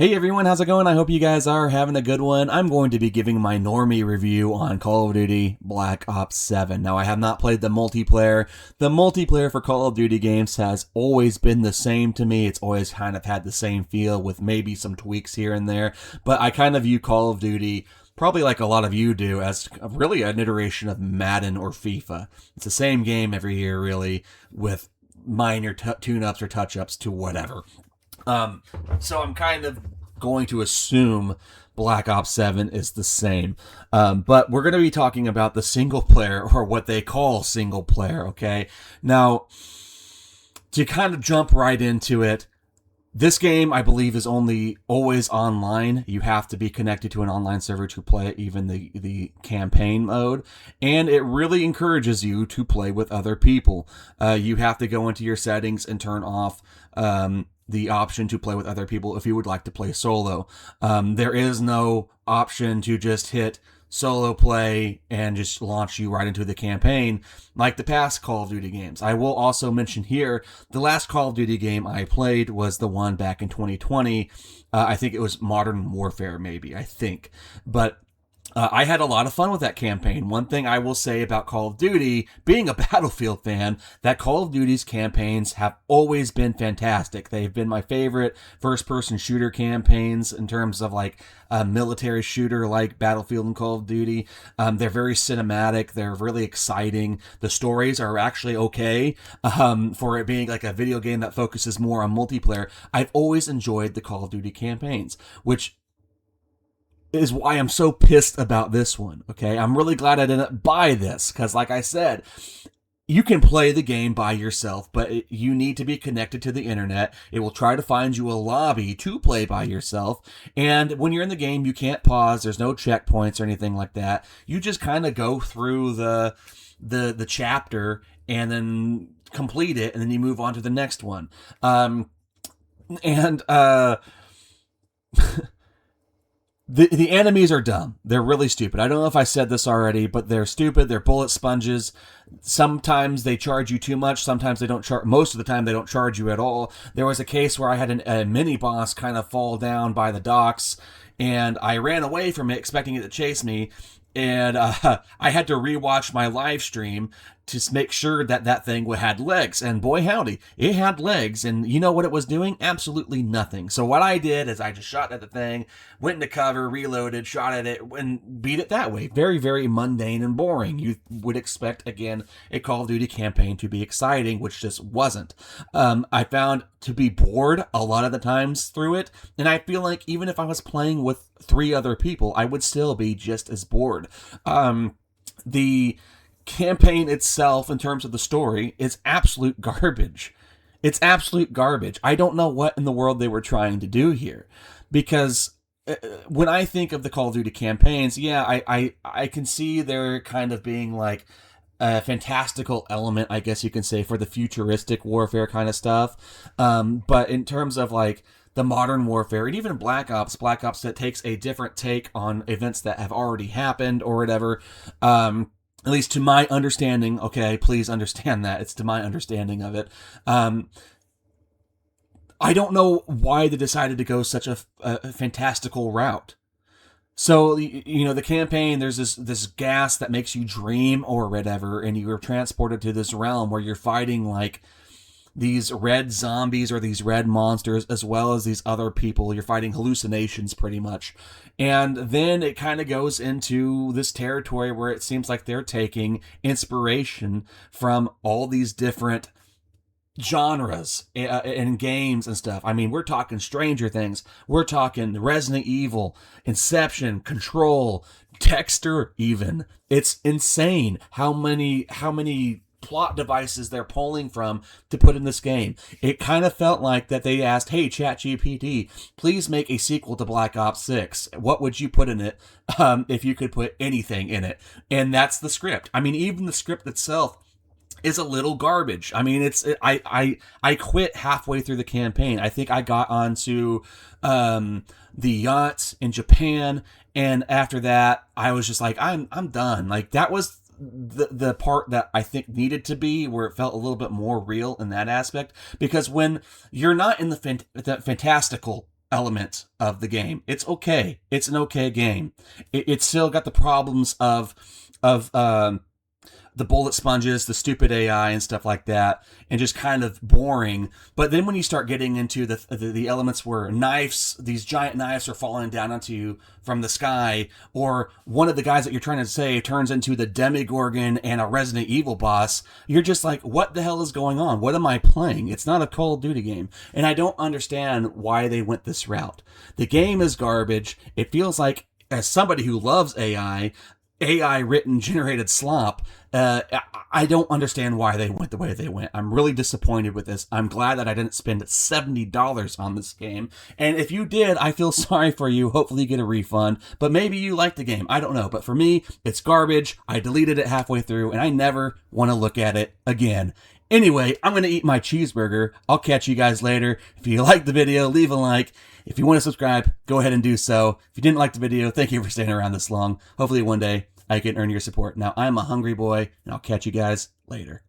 Hey everyone, how's it going? I hope you guys are having a good one. I'm going to be giving my Normie review on Call of Duty Black Ops 7. Now, I have not played the multiplayer. The multiplayer for Call of Duty games has always been the same to me. It's always kind of had the same feel with maybe some tweaks here and there. But I kind of view Call of Duty, probably like a lot of you do, as really an iteration of Madden or FIFA. It's the same game every year, really, with minor tune-ups or touch-ups to whatever. So I'm kind of going to assume Black Ops 7 is the same. But we're going to be talking about the single player, or what they call single player, okay? Now, to kind of jump right into it, this game, I believe, is only always online. You have to be connected to an online server to play it, even the campaign mode. And it really encourages you to play with other people. You have to go into your settings and turn off the option to play with other people if you would like to play solo. There is no option to just hit solo play and just launch you right into the campaign like the past Call of Duty games. I will also mention here, the last Call of Duty game I played was the one back in 2020. I think it was Modern Warfare, maybe, I think. But I had a lot of fun with that campaign. One thing I will say about Call of Duty, being a Battlefield fan, that Call of Duty's campaigns have always been fantastic. They've been my favorite first-person shooter campaigns in terms of like a military shooter like Battlefield and Call of Duty. They're very cinematic. They're really exciting. The stories are actually okay for it being like a video game that focuses more on multiplayer. I've always enjoyed the Call of Duty campaigns, which is why I'm so pissed about this one, okay? I'm really glad I didn't buy this, because like I said, you can play the game by yourself, but you need to be connected to the internet. It will try to find you a lobby to play by yourself, and when you're in the game, you can't pause. There's no checkpoints or anything like that. You just kind of go through the chapter and then complete it, and then you move on to the next one. The enemies are dumb. They're really stupid. I don't know if I said this already, but they're stupid. They're bullet sponges. Sometimes they charge you too much. Sometimes they don't charge. Most of the time, they don't charge you at all. There was a case where I had a mini boss kind of fall down by the docks, and I ran away from it, expecting it to chase me. And I had to rewatch my live stream to make sure that that thing had legs. And boy howdy, it had legs. And you know what it was doing? Absolutely nothing. So what I did is I just shot at the thing, went into cover, reloaded, shot at it, and beat it that way. Very, very mundane and boring. You would expect, again, a Call of Duty campaign to be exciting, which just wasn't. I found to be bored a lot of the times through it. And I feel like even if I was playing with 3 other people, I would still be just as bored. The campaign itself, in terms of the story, is absolute garbage. It's absolute garbage. I don't know what in the world they were trying to do here, because when I think of the Call of Duty campaigns, yeah, I can see there kind of being like a fantastical element, I guess you can say, for the futuristic warfare kind of stuff. But in terms of like the modern warfare, and even Black Ops that takes a different take on events that have already happened or whatever, at least to my understanding, okay, please understand that, it's to my understanding of it. I don't know why they decided to go such a fantastical route. So, you know, the campaign, there's this gas that makes you dream or whatever, and you're transported to this realm where you're fighting like these red zombies or these red monsters, as well as these other people. You're fighting hallucinations pretty much. And then it kind of goes into this territory where it seems like they're taking inspiration from all these different genres in games and stuff. I mean, we're talking Stranger Things, we're talking Resident Evil, Inception, Control, Dexter even. It's insane how many plot devices they're pulling from to put in this game. It kind of felt like that they asked, hey, ChatGPT, please make a sequel to Black Ops 6. What would you put in it if you could put anything in it? And that's the script. I mean, even the script itself is a little garbage. I mean, I quit halfway through the campaign. I think I got onto the yachts in Japan, and after that, I was just like, I'm done. Like, that was the part that I think needed to be, where it felt a little bit more real in that aspect. Because when you're not in the fantastical element of the game. It's okay. It's an okay game. It's still got the problems of the bullet sponges, the stupid AI and stuff like that, and just kind of boring. But then when you start getting into the elements where knives, these giant knives are falling down onto you from the sky, or one of the guys that you're trying to save turns into the Demigorgon and a Resident Evil boss, you're just like, what the hell is going on? What am I playing? It's not a Call of Duty game. And I don't understand why they went this route. The game is garbage. It feels like, as somebody who loves AI written generated slop, I don't understand why they went the way they went. I'm really disappointed with this. I'm glad that I didn't spend $70 on this game. And if you did, I feel sorry for you. Hopefully you get a refund. But maybe you like the game. I don't know. But for me, it's garbage. I deleted it halfway through, and I never want to look at it again. Anyway, I'm going to eat my cheeseburger. I'll catch you guys later. If you liked the video, leave a like. If you want to subscribe, go ahead and do so. If you didn't like the video, thank you for staying around this long. Hopefully one day I can earn your support. Now, I'm a hungry boy, and I'll catch you guys later.